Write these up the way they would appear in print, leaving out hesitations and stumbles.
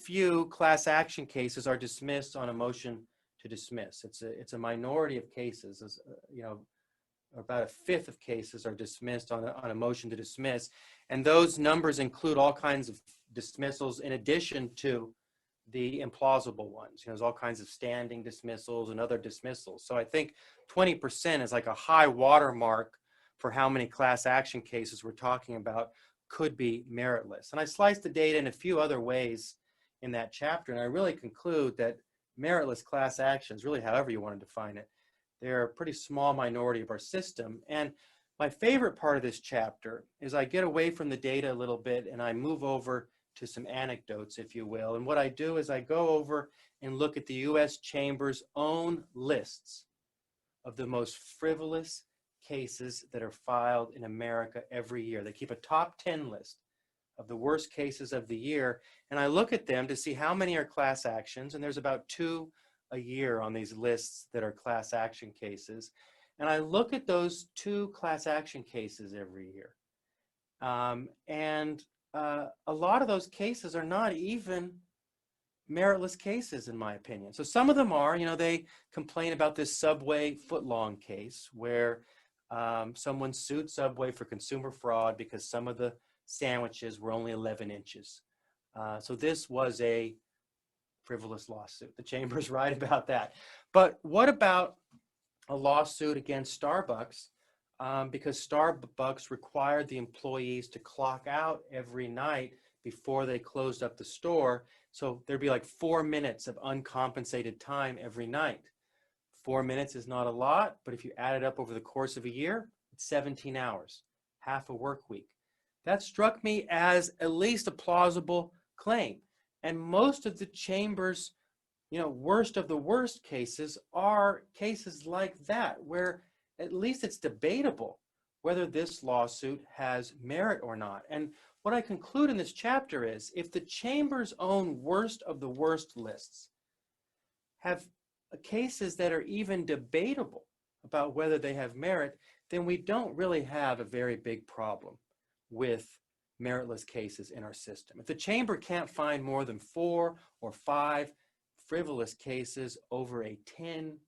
few class action cases are dismissed on a motion to dismiss. It's a minority of cases. About a fifth of cases are dismissed on a motion to dismiss, and those numbers include all kinds of dismissals in addition to the implausible ones. There's all kinds of standing dismissals and other dismissals. So I think 20% is like a high watermark for how many class action cases we're talking about could be meritless. And I sliced the data in a few other ways in that chapter, and I really conclude that meritless class actions, really however you want to define it, they're a pretty small minority of our system. And my favorite part of this chapter is I get away from the data a little bit and I move over to some anecdotes, if you will. And what I do is I go over and look at the U.S. Chamber's own lists of the most frivolous cases that are filed in America every year. They keep a top 10 list of the worst cases of the year, and I look at them to see how many are class actions, and there's about 2 a year on these lists that are class action cases. And I look at those 2 class action cases every year. A lot of those cases are not even meritless cases, in my opinion. So some of them are, they complain about this Subway footlong case where someone sued Subway for consumer fraud because some of the sandwiches were only 11 inches. So this was a frivolous lawsuit. The Chamber's right about that. But what about a lawsuit against Starbucks because Starbucks required the employees to clock out every night before they closed up the store? So there'd be like 4 minutes of uncompensated time every night. 4 minutes is not a lot, but if you add it up over the course of a year, it's 17 hours, half a work week. That struck me as at least a plausible claim. And most of the Chamber's, worst of the worst cases are cases like that, where at least it's debatable whether this lawsuit has merit or not. And what I conclude in this chapter is, if the Chamber's own worst of the worst lists have cases that are even debatable about whether they have merit, then we don't really have a very big problem with meritless cases in our system. If the Chamber can't find more than 4 or 5 frivolous cases over a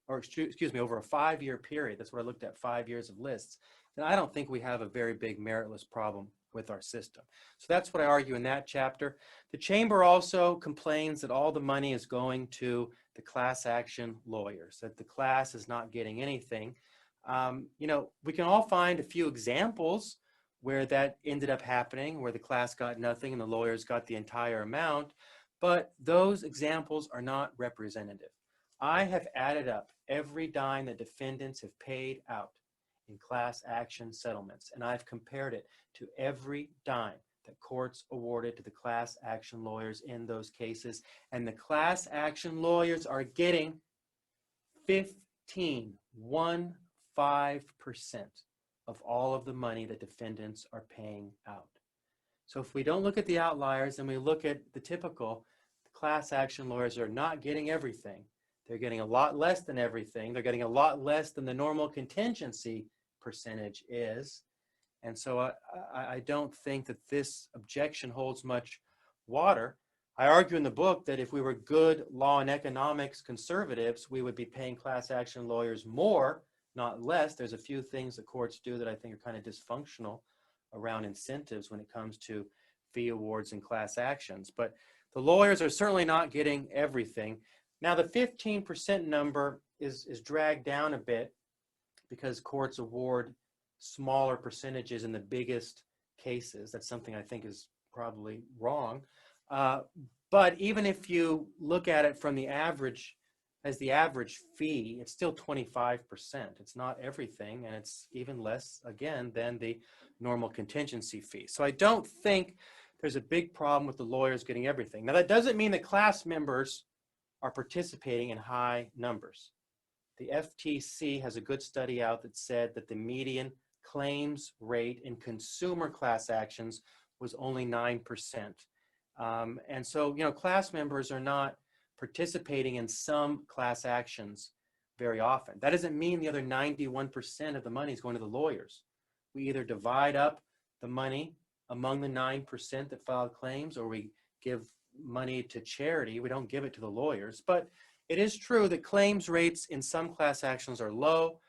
5-year period, that's what I looked at, 5 years of lists, then I don't think we have a very big meritless problem with our system. So that's what I argue in that chapter. The Chamber also complains that all the money is going to the class action lawyers, that the class is not getting anything. We can all find a few examples where that ended up happening, where the class got nothing and the lawyers got the entire amount, but those examples are not representative. I have added up every dime that defendants have paid out in class action settlements, and I've compared it to every dime that courts awarded to the class action lawyers in those cases, and the class action lawyers are getting 15% of all of the money that defendants are paying out. So if we don't look at the outliers and we look at the typical, the class action lawyers are not getting everything. They're getting a lot less than everything. They're getting a lot less than the normal contingency percentage is. And so I don't think that this objection holds much water. I argue in the book that if we were good law and economics conservatives, we would be paying class action lawyers more, not less. There's a few things the courts do that I think are kind of dysfunctional around incentives when it comes to fee awards and class actions. But the lawyers are certainly not getting everything. Now, the 15% number is dragged down a bit because courts award smaller percentages in the biggest cases. That's something I think is probably wrong. But even if you look at it from the average, as the average fee, it's still 25%. It's not everything, and it's even less, again, than the normal contingency fee. So I don't think there's a big problem with the lawyers getting everything. Now, that doesn't mean that class members are participating in high numbers. The FTC has a good study out that said that the median claims rate in consumer class actions was only 9%. And so, class members are not participating in some class actions very often. That doesn't mean the other 91% of the money is going to the lawyers. We either divide up the money among the 9% that filed claims, or we give money to charity. We don't give it to the lawyers. But it is true that claims rates in some class actions are low.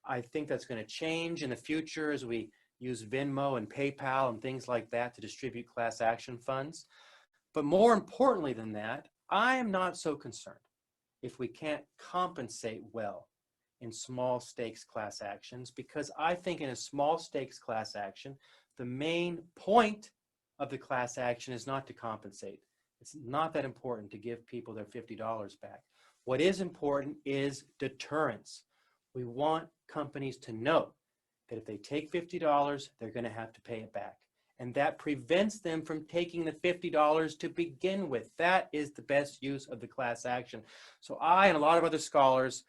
I think that's going to change in the future as we use Venmo and PayPal and things like that to distribute class action funds. But more importantly than that, I am not so concerned if we can't compensate well in small stakes class actions, because I think in a small stakes class action, the main point of the class action is not to compensate. It's not that important to give people their $50 back. What is important is deterrence. We want companies to know that if they take $50, they're going to have to pay it back. And that prevents them from taking the $50 to begin with. That is the best use of the class action. So I and a lot of other scholars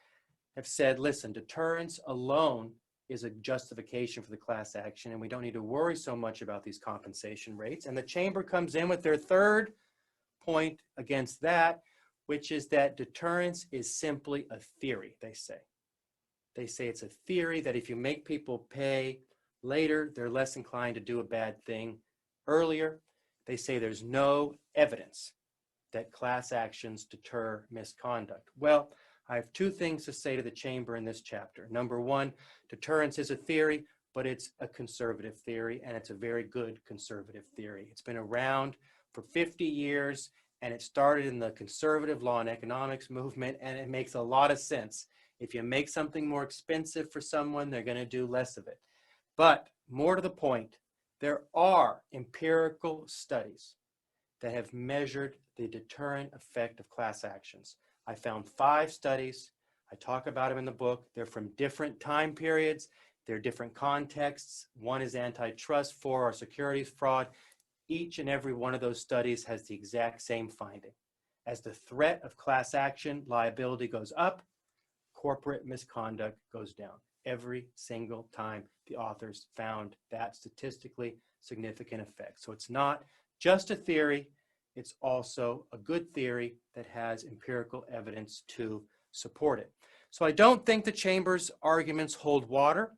have said, listen, deterrence alone is a justification for the class action, and we don't need to worry so much about these compensation rates. And the chamber comes in with their third point against that, which is that deterrence is simply a theory, they say. They say it's a theory that if you make people pay later, they're less inclined to do a bad thing earlier. They say there's no evidence that class actions deter misconduct. Well, I have two things to say to the chamber in this chapter. Number one, deterrence is a theory, but it's a conservative theory, and it's a very good conservative theory. It's been around for 50 years, and it started in the conservative law and economics movement, and it makes a lot of sense. If you make something more expensive for someone, they're going to do less of it. But more to the point, there are empirical studies that have measured the deterrent effect of class actions. I found 5 studies. I talk about them in the book. They're from different time periods. They're different contexts. One is antitrust, 4 are securities fraud. Each and every one of those studies has the exact same finding. As the threat of class action liability goes up, corporate misconduct goes down. Every single time the authors found that statistically significant effect. So it's not just a theory, it's also a good theory that has empirical evidence to support it. So I don't think the chamber's arguments hold water.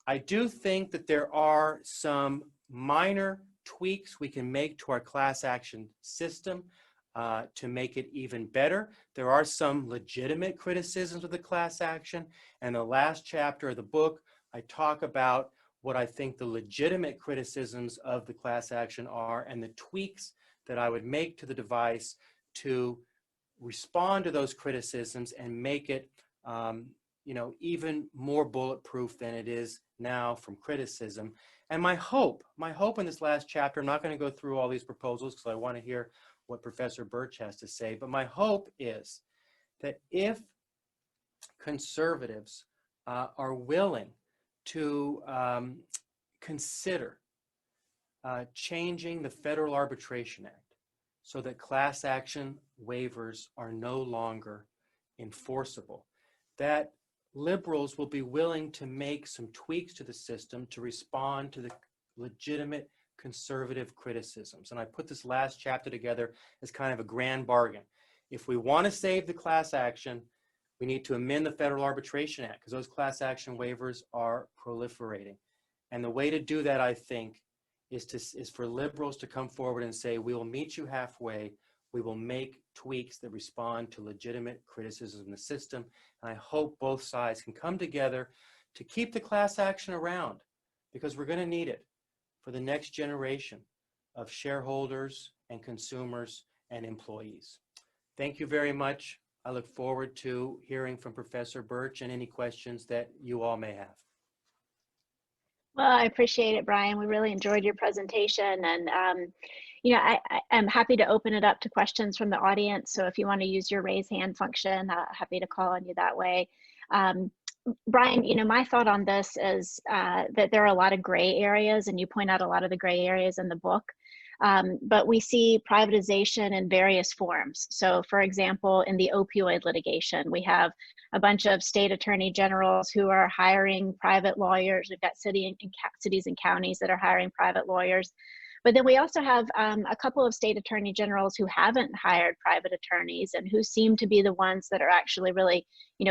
I do think that there are some minor tweaks we can make to our class action system to make it even better. There are some legitimate criticisms of the class action. And the last chapter of the book, I talk about what I think the legitimate criticisms of the class action are and the tweaks that I would make to the device to respond to those criticisms and make it even more bulletproof than it is now from criticism. And my hope in this last chapter, I'm not going to go through all these proposals because I want to hear what Professor Birch has to say, but my hope is that if conservatives are willing to consider changing the Federal Arbitration Act so that class action waivers are no longer enforceable, that liberals will be willing to make some tweaks to the system to respond to the legitimate conservative criticisms. And I put this last chapter together as kind of a grand bargain. If we want to save the class action, we need to amend the Federal Arbitration Act because those class action waivers are proliferating. And the way to do that, I think, is for liberals to come forward and say, we will meet you halfway. We will make tweaks that respond to legitimate criticism in the system. And I hope both sides can come together to keep the class action around because we're going to need it for the next generation of shareholders and consumers and employees. Thank you very much. I look forward to hearing from Professor Birch and any questions that you all may have. Well, I appreciate it, Brian. We really enjoyed your presentation, and I'm happy to open it up to questions from the audience. So if you want to use your raise hand function, happy to call on you that way. Brian, my thought on this is that there are a lot of gray areas, and you point out a lot of the gray areas in the book. But we see privatization in various forms. So for example, in the opioid litigation, we have a bunch of state attorney generals who are hiring private lawyers. We've got cities and counties that are hiring private lawyers. But then we also have a couple of state attorney generals who haven't hired private attorneys and who seem to be the ones that are actually really,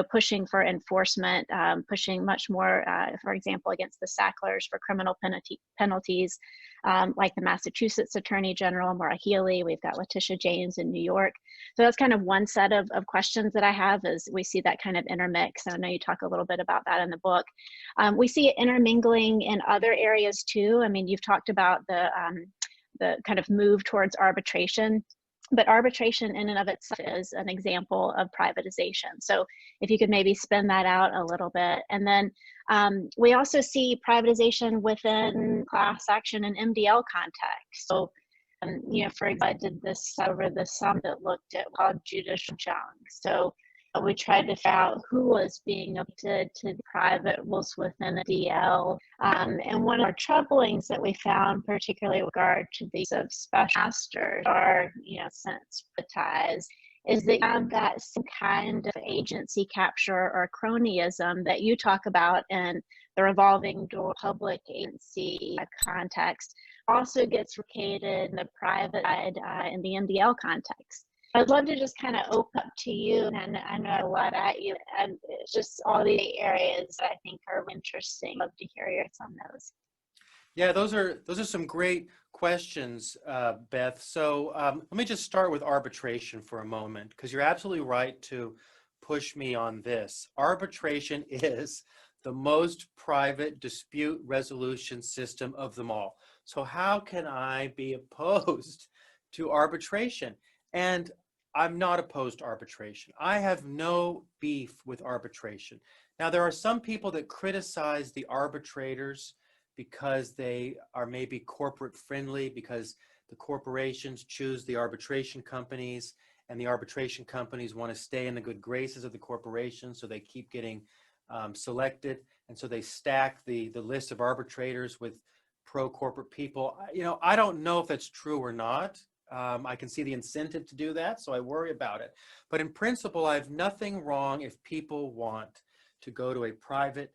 pushing for enforcement, pushing much more, for example, against the Sacklers for criminal penalties, like the Massachusetts Attorney General, Maura Healey. We've got Letitia James in New York. So that's kind of one set of questions that I have, is we see that kind of intermix. I know you talk a little bit about that in the book. We see it intermingling in other areas too. I mean, you've talked about the kind of move towards arbitration, but arbitration in and of itself is an example of privatization. So if you could maybe spin that out a little bit. And then we also see privatization within class action and MDL context. So, for example, I did this over the summer that looked at called judicial junk. So we tried to figure out who was being appointed to private roles within a DL. And one of our troublings that we found, particularly with regard to these of special masters or, sensitized, is that you have that some kind of agency capture or cronyism that you talk about in the revolving door public agency context, also gets replicated in the private side in the MDL context. I'd love to just kind of open up to you, and I know a lot at you, and it's just all the areas that I think are interesting. Love to hear yours on those. Yeah, those are some great questions, Beth. So let me just start with arbitration for a moment, because you're absolutely right to push me on this. Arbitration is the most private dispute resolution system of them all. So how can I be opposed to arbitration? And I'm not opposed to arbitration. I have no beef with arbitration. Now, there are some people that criticize the arbitrators because they are maybe corporate friendly, because the corporations choose the arbitration companies and the arbitration companies want to stay in the good graces of the corporation, so they keep getting selected. And so they stack the list of arbitrators with pro-corporate people. I don't know if that's true or not. I can see the incentive to do that, so I worry about it. But in principle, I have nothing wrong if people want to go to a private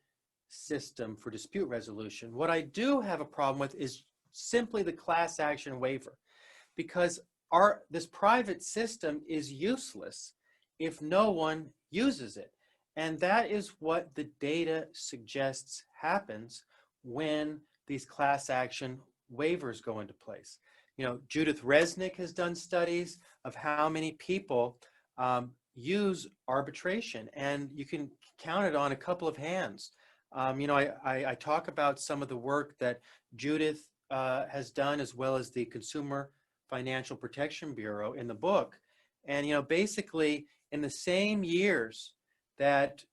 system for dispute resolution. What I do have a problem with is simply the class action waiver, because this private system is useless if no one uses it. And that is what the data suggests happens when these class action waivers go into place. Judith Resnick has done studies of how many people use arbitration, and you can count it on a couple of hands. I talk about some of the work that Judith has done, as well as the Consumer Financial Protection Bureau in the book. And, basically in the same years that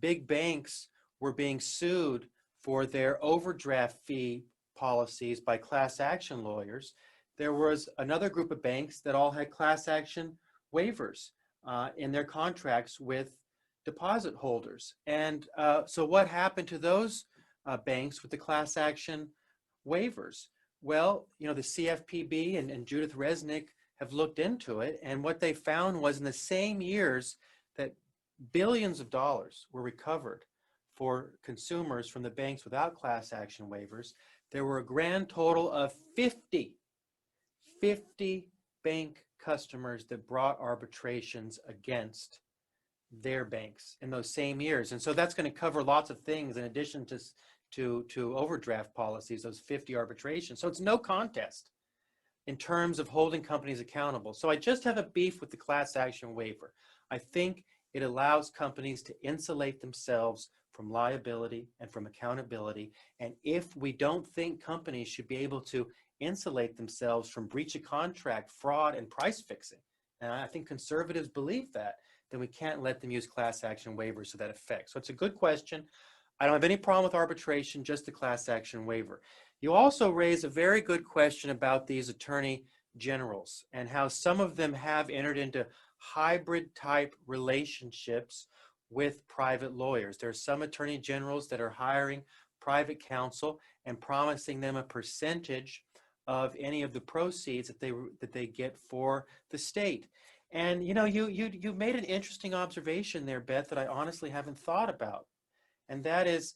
big banks were being sued for their overdraft fee policies by class action lawyers, there was another group of banks that all had class action waivers in their contracts with deposit holders. And so what happened to those banks with the class action waivers? Well, the CFPB and Judith Resnick have looked into it, and what they found was in the same years that billions of dollars were recovered for consumers from the banks without class action waivers, there were a grand total of 50 bank customers that brought arbitrations against their banks in those same years. And so that's going to cover lots of things in addition to overdraft policies, those 50 arbitrations. So it's no contest in terms of holding companies accountable. So I just have a beef with the class action waiver. I think it allows companies to insulate themselves from liability and from accountability. And if we don't think companies should be able to insulate themselves from breach of contract, fraud, and price fixing, and I think conservatives believe that, then we can't let them use class action waivers to that effect. So it's a good question. I don't have any problem with arbitration, just the class action waiver. You also raise a very good question about these attorney generals and how some of them have entered into hybrid type relationships with private lawyers. There are some attorney generals that are hiring private counsel and promising them a percentage of any of the proceeds that they get for the state. And you made an interesting observation there, Beth, that I honestly haven't thought about. And that is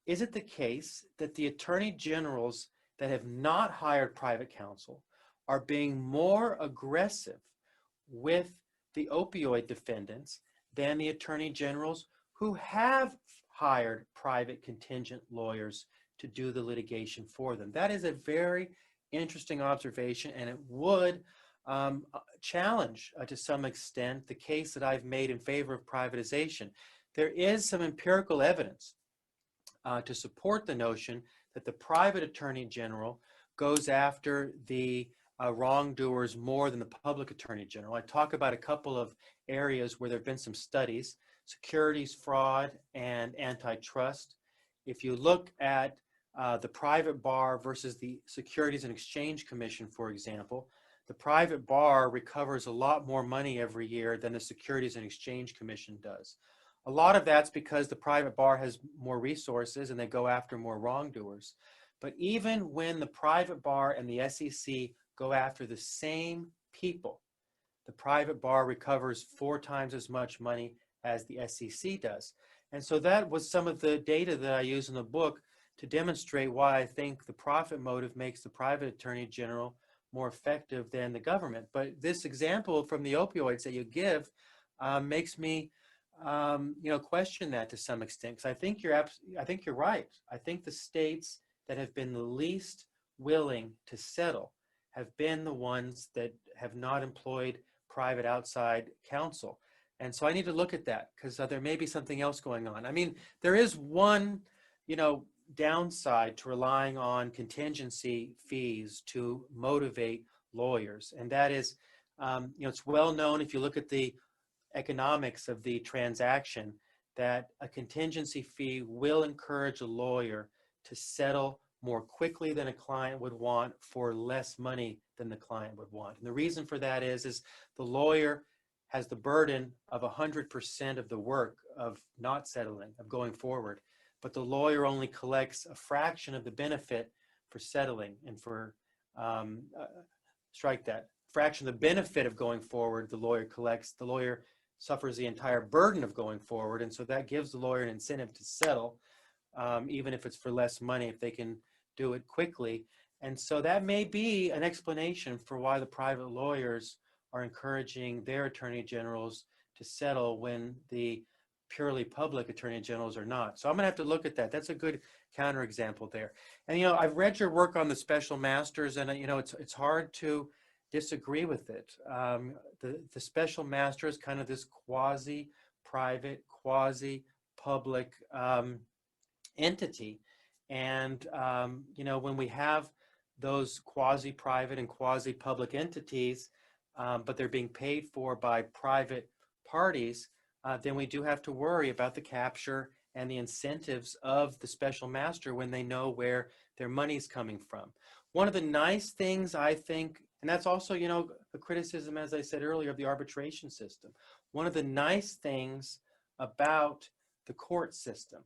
it the case that the attorney generals that have not hired private counsel are being more aggressive with the opioid defendants than the attorney generals who have hired private contingent lawyers to do the litigation for them. That is a very interesting observation, and it would challenge to some extent the case that I've made in favor of privatization. There is some empirical evidence to support the notion that the private attorney general goes after the wrongdoers more than the public attorney general. I talk about a couple of areas where there have been some studies: securities fraud and antitrust. If you look at the private bar versus the Securities and Exchange Commission, for example, the private bar recovers a lot more money every year than the Securities and Exchange Commission does. A lot of that's because the private bar has more resources and they go after more wrongdoers. But even when the private bar and the SEC go after the same people, the private bar recovers 4 times as much money as the SEC does. And so that was some of the data that I use in the book to demonstrate why I think the profit motive makes the private attorney general more effective than the government. But this example from the opioids that you give makes me question that to some extent, because I think you're right. I think the states that have been the least willing to settle have been the ones that have not employed private outside counsel. And so I need to look at that, because there may be something else going on. I mean, there is one, downside to relying on contingency fees to motivate lawyers. And that is, it's well known, if you look at the economics of the transaction, that a contingency fee will encourage a lawyer to settle more quickly than a client would want for less money than the client would want. And the reason for that is the lawyer has the burden of 100% of the work of not settling, of going forward. But the lawyer only collects a fraction of the benefit for settling, and for, strike that, fraction of the benefit of going forward the lawyer collects. The lawyer suffers the entire burden of going forward, and so that gives the lawyer an incentive to settle, even if it's for less money, if they can do it quickly. And so that may be an explanation for why the private lawyers are encouraging their attorney generals to settle when the purely public attorney generals are not. So I'm gonna have to look at that. That's a good counterexample there. And I've read your work on the special masters, and it's hard to disagree with it. The special master is kind of this quasi-private, quasi-public entity. And when we have those quasi-private and quasi-public entities, but they're being paid for by private parties, then we do have to worry about the capture and the incentives of the special master when they know where their money's coming from. One of the nice things, I think, and that's also, a criticism, as I said earlier, of the arbitration system. One of the nice things about the court system,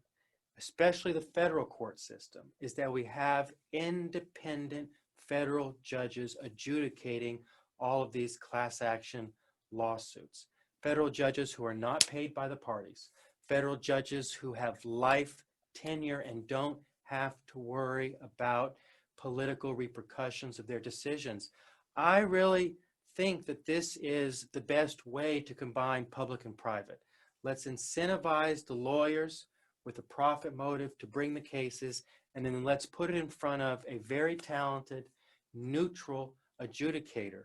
especially the federal court system, is that we have independent federal judges adjudicating all of these class action lawsuits. Federal judges who are not paid by the parties, federal judges who have life tenure and don't have to worry about political repercussions of their decisions. I really think that this is the best way to combine public and private. Let's incentivize the lawyers with a profit motive to bring the cases, and then let's put it in front of a very talented, neutral adjudicator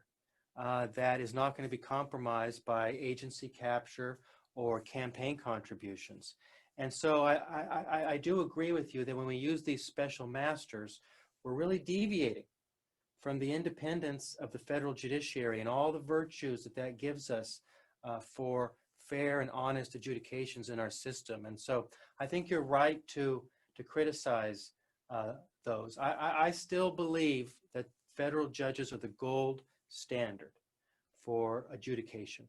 that is not going to be compromised by agency capture or campaign contributions. And so I do agree with you that when we use these special masters, we're really deviating from the independence of the federal judiciary and all the virtues that gives us for fair and honest adjudications in our system. And so I think you're right to criticize those. I still believe that federal judges are the gold standard for adjudication.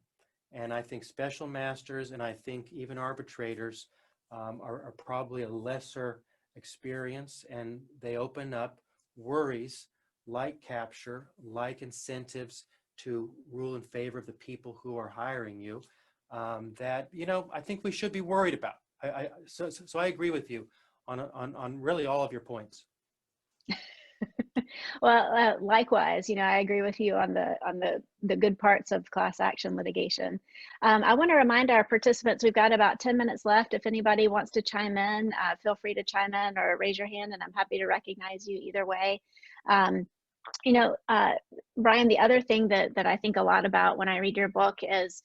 And I think special masters and I think even arbitrators are probably a lesser experience, and they open up worries like capture, like incentives to rule in favor of the people who are hiring you that, I think we should be worried about. So I agree with you on really all of your points. Well, likewise, I agree with you on the good parts of class action litigation. I want to remind our participants we've got about 10 minutes left. If anybody wants to chime in, feel free to chime in or raise your hand, and I'm happy to recognize you either way. Um, you know, Brian, the other thing that I think a lot about when I read your book is,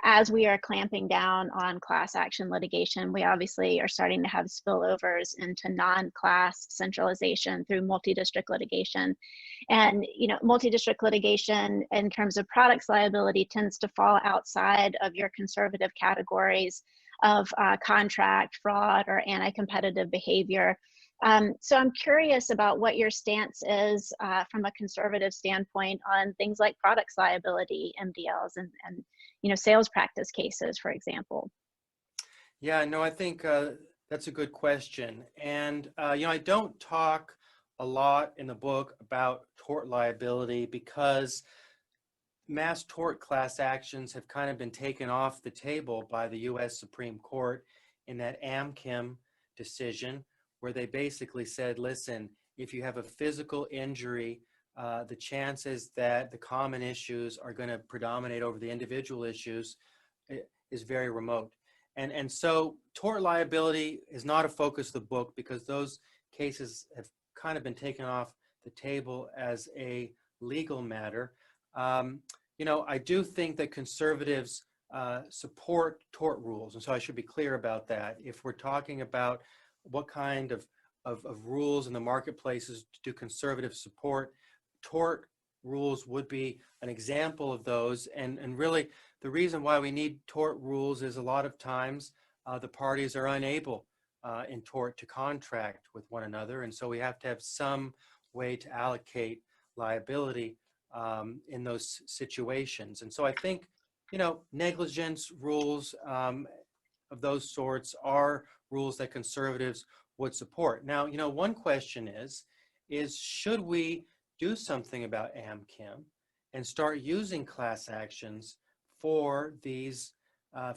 as we are clamping down on class action litigation, we obviously are starting to have spillovers into non-class centralization through multi-district litigation. And, multi-district litigation in terms of products liability tends to fall outside of your conservative categories of contract, fraud, or anti-competitive behavior. So I'm curious about what your stance is from a conservative standpoint on things like products liability, MDLs, and sales practice cases, for example. Yeah, no, I think that's a good question. And, I don't talk a lot in the book about tort liability because mass tort class actions have kind of been taken off the table by the U.S. Supreme Court in that Amchem decision, where they basically said, listen, if you have a physical injury, the chances that the common issues are going to predominate over the individual issues is very remote. And so tort liability is not a focus of the book because those cases have kind of been taken off the table as a legal matter. I do think that conservatives support tort rules, and so I should be clear about that. If we're talking about what kind of rules in the marketplaces do conservatives support, tort rules would be an example of those. And really, the reason why we need tort rules is a lot of times the parties are unable in tort to contract with one another, and so we have to have some way to allocate liability in those situations. And so I think, negligence rules of those sorts are rules that conservatives would support. Now, one question is should we do something about Amchem and start using class actions for these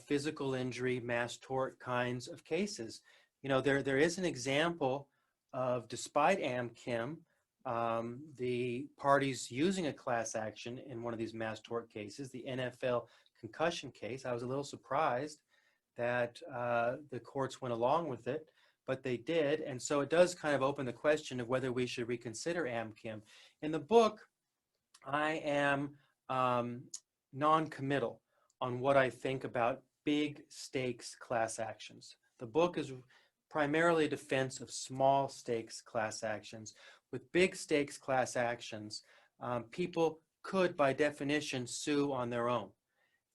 physical injury, mass tort kinds of cases? There is an example of, despite Amchem, the parties using a class action in one of these mass tort cases, the NFL concussion case. I was a little surprised that the courts went along with it, but they did. And so it does kind of open the question of whether we should reconsider Amchem. In the book, I am non-committal on what I think about big stakes class actions. The book is primarily a defense of small stakes class actions. With big stakes class actions, people could, by definition, sue on their own.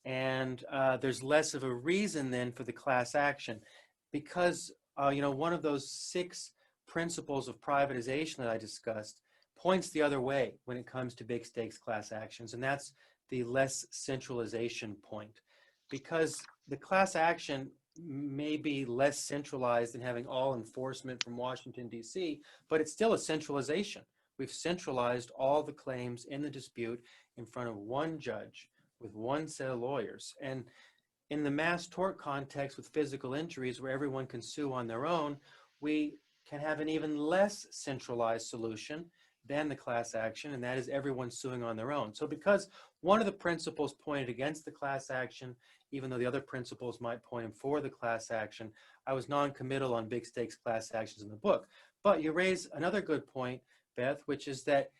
And there's less of a reason then for the class action because, one of those 6 principles of privatization that I discussed points the other way when it comes to big stakes class actions, and that's the less centralization point. Because the class action may be less centralized than having all enforcement from Washington, D.C., but it's still a centralization. We've centralized all the claims in the dispute in front of one judge with one set of lawyers. And in the mass tort context with physical injuries where everyone can sue on their own, we can have an even less centralized solution than the class action, and that is everyone suing on their own. So because one of the principles pointed against the class action, even though the other principles might point for the class action, I was non-committal on big stakes class actions in the book. But you raise another good point, Beth, which is that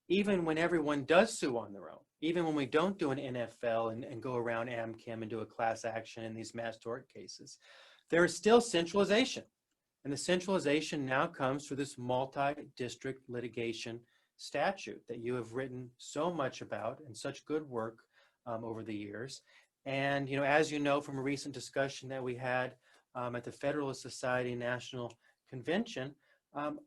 even when everyone does sue on their own, even when we don't do an NFL and go around Amchem and do a class action in these mass tort cases, there is still centralization. And the centralization now comes through this multi-district litigation statute that you have written so much about and such good work over the years. And, as you know from a recent discussion that we had at the Federalist Society National Convention,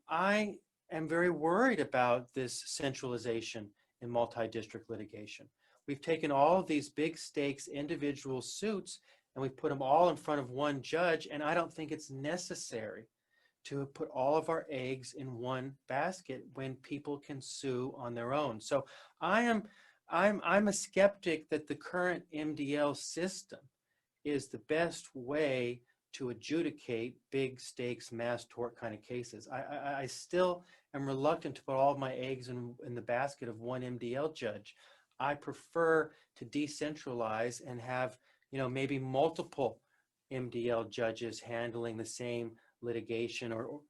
I am very worried about this centralization in multi-district litigation. We've taken all of these big stakes individual suits and we put them all in front of one judge, and I don't think it's necessary to put all of our eggs in one basket when people can sue on their own. So I'm a skeptic that the current MDL system is the best way to adjudicate big stakes, mass tort kind of cases. I still am reluctant to put all of my eggs in the basket of one MDL judge. I prefer to decentralize and have, maybe multiple MDL judges handling the same litigation or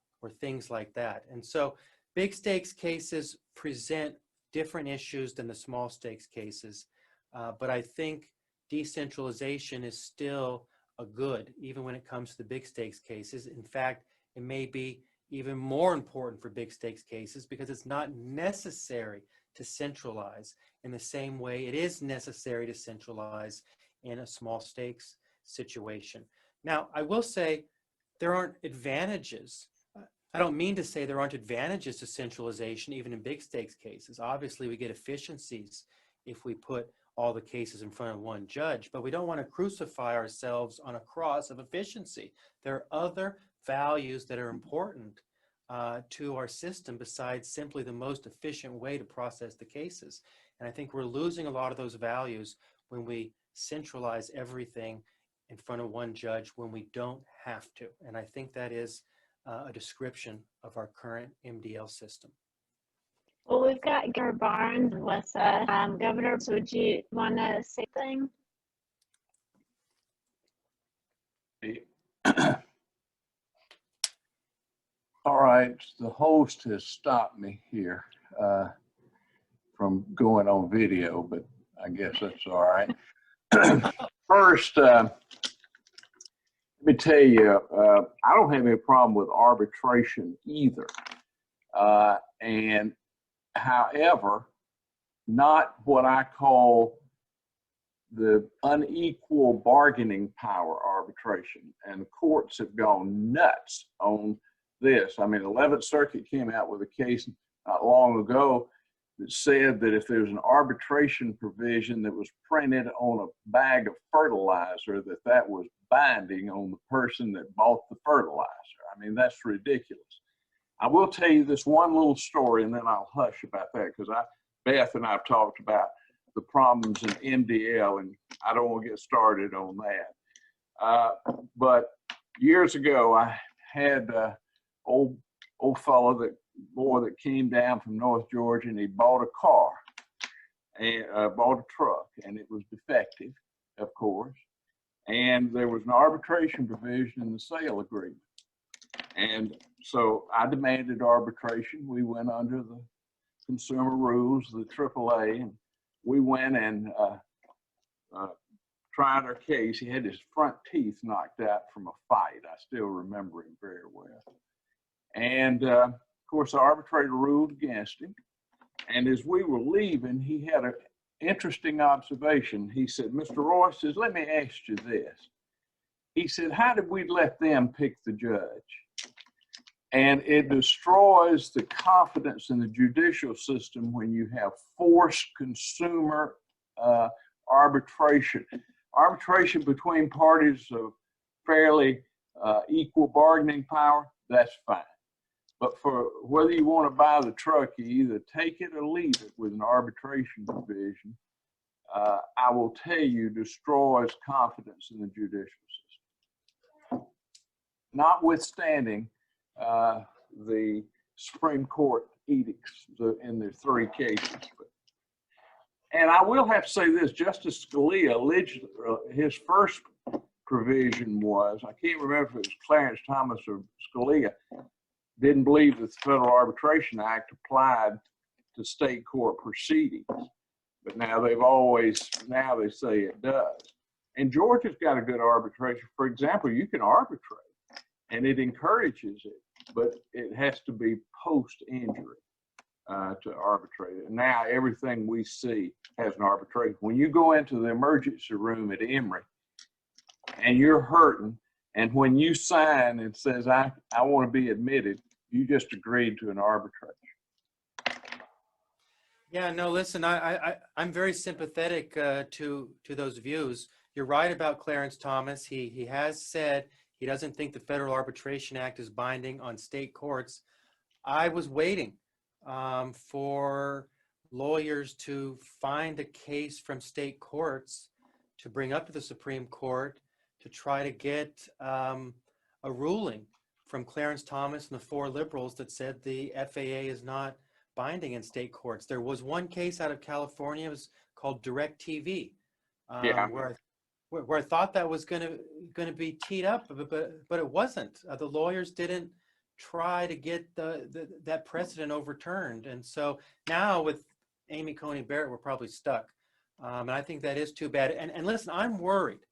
things like that. And so big stakes cases present different issues than the small stakes cases. But I think decentralization is still a good, even when it comes to the big stakes cases. In fact, it may be even more important for big stakes cases because it's not necessary to centralize in the same way it is necessary to centralize in a small stakes situation. Now, I will say there aren't advantages. I don't mean to say there aren't advantages to centralization, even in big stakes cases. Obviously, we get efficiencies if we put all the cases in front of one judge, but we don't want to crucify ourselves on a cross of efficiency. There are other values that are important to our system besides simply the most efficient way to process the cases. And I think we're losing a lot of those values when we centralize everything in front of one judge when we don't have to. And I think that is a description of our current MDL system. Well, we've got Governor Barnes and Melissa. Governor, so would you want to say anything? All right, the host has stopped me here from going on video, but I guess that's all right. First, let me tell you, I don't have any problem with arbitration either. And however, not what I call the unequal bargaining power arbitration. And courts have gone nuts on this. I mean, 11th Circuit came out with a case not long ago that said that if there's an arbitration provision that was printed on a bag of fertilizer, that was binding on the person that bought the fertilizer. I mean, that's ridiculous. I will tell you this one little story, and then I'll hush about that, because Beth and I have talked about the problems in MDL, and I don't want to get started on that. But years ago, I had an old fellow boy that came down from North Georgia, and he bought a car, and bought a truck, and it was defective, of course. And there was an arbitration provision in the sale agreement. And so I demanded arbitration. We went under the consumer rules, the AAA, and we went and tried our case. He had his front teeth knocked out from a fight. I still remember him very well. And of course, the arbitrator ruled against him. And as we were leaving, he had an interesting observation. He said, Mr. Royce, says, let me ask you this. He said, how did we let them pick the judge? And it destroys the confidence in the judicial system when you have forced consumer arbitration. Arbitration between parties of fairly equal bargaining power, that's fine. But for whether you want to buy the truck, you either take it or leave it with an arbitration provision, I will tell you, destroys confidence in the judicial system. Notwithstanding the Supreme Court edicts in the three cases. And I will have to say this, Justice Scalia, his first provision was, I can't remember if it was Clarence Thomas or Scalia, didn't believe that the Federal Arbitration Act applied to state court proceedings. But now they say it does. And Georgia's got a good arbitration. For example, you can arbitrate, and it encourages it, but it has to be post-injury to arbitrate it. And now everything we see has an arbitration. When you go into the emergency room at Emory and you're hurting, and when you sign and says, I want to be admitted, you just agreed to an arbitration. Yeah, no, listen, I'm very sympathetic to those views. You're right about Clarence Thomas. He has said he doesn't think the Federal Arbitration Act is binding on state courts. I was waiting for lawyers to find a case from state courts to bring up to the Supreme Court to try to get a ruling from Clarence Thomas and the 4 liberals that said the FAA is not binding in state courts. There was one case out of California, it was called DirecTV, Yeah. where I thought that was going to be teed up, but it wasn't. The lawyers didn't try to get that precedent overturned, and so now with Amy Coney Barrett, we're probably stuck, and I think that is too bad. And listen, I'm worried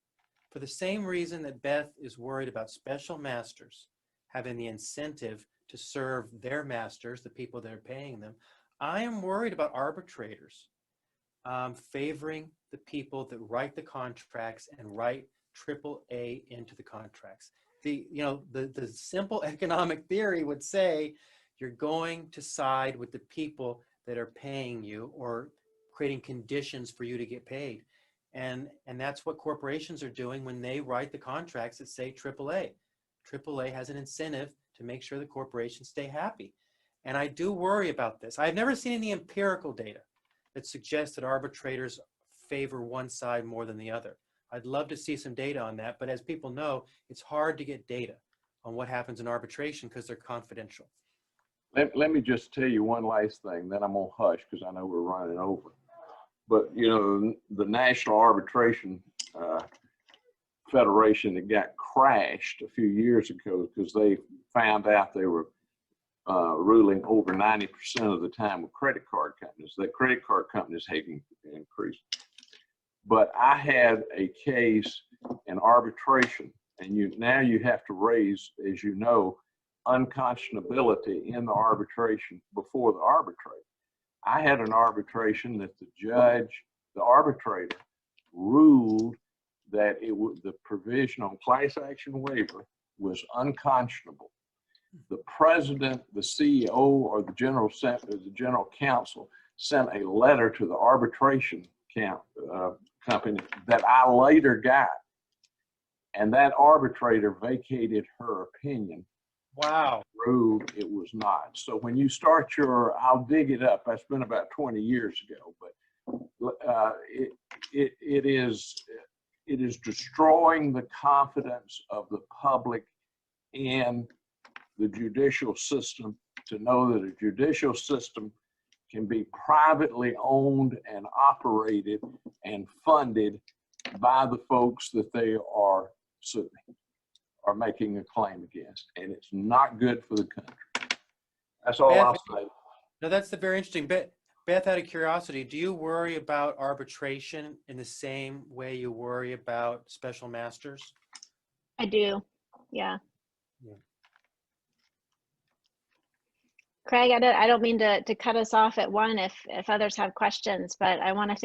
for the same reason that Beth is worried about special masters having the incentive to serve their masters, the people that are paying them. I am worried about arbitrators favoring the people that write the contracts and write AAA into the contracts. The simple economic theory would say you're going to side with the people that are paying you or creating conditions for you to get paid. And that's what corporations are doing when they write the contracts that say AAA. AAA has an incentive to make sure the corporations stay happy. And I do worry about this. I've never seen any empirical data that suggests that arbitrators favor one side more than the other. I'd love to see some data on that, but as people know, it's hard to get data on what happens in arbitration because they're confidential. Let me just tell you one last thing, then I'm gonna hush because I know we're running over. But you know, the National Arbitration Federation that got crashed a few years ago because they found out they were ruling over 90% of the time with credit card companies. That credit card companies had increased. But I had a case in arbitration, and now you have to raise, as you know, unconscionability in the arbitration before the arbitrator. I had an arbitration that the arbitrator ruled that the provision on class action waiver was unconscionable. The president, the CEO, or the general counsel sent a letter to the arbitration company that I later got, and that arbitrator vacated her opinion. Wow. Ruled it was not. So when you start I'll dig it up. That's been about 20 years ago, but it is destroying the confidence of the public in the judicial system to know that a judicial system can be privately owned and operated and funded by the folks that they are suing, are making a claim against, and it's not good for the country. That's all I'll say. No, that's very interesting. Beth, out of curiosity, do you worry about arbitration in the same way you worry about special masters? I do, yeah. Craig, I don't mean to cut us off at one if others have questions, but I want to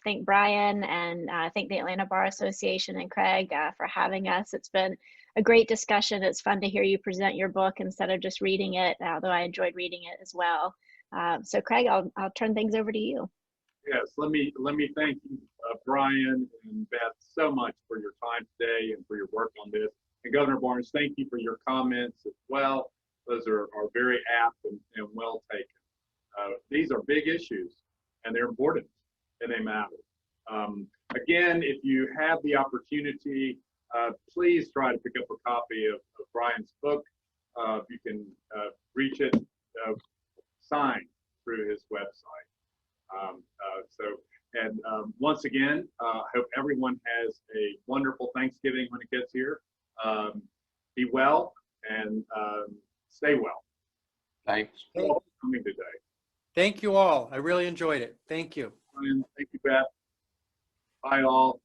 thank Brian and thank the Atlanta Bar Association and Craig for having us. It's been a great discussion. It's fun to hear you present your book instead of just reading it, although I enjoyed reading it as well. So Craig, I'll turn things over to you. Yes, let me thank you, Brian and Beth, so much for your time today and for your work on this. And Governor Barnes, thank you for your comments as well. Those are very apt and well taken. These are big issues, and they're important, and they matter. Again, if you have the opportunity, please try to pick up a copy of Brian's book. You can reach it signed through his website. Once again, I hope everyone has a wonderful Thanksgiving when it gets here. Be well and stay well. Thanks. Thank you for coming today. Thank you all. I really enjoyed it. Thank you. Brian, thank you, Beth. Bye, all.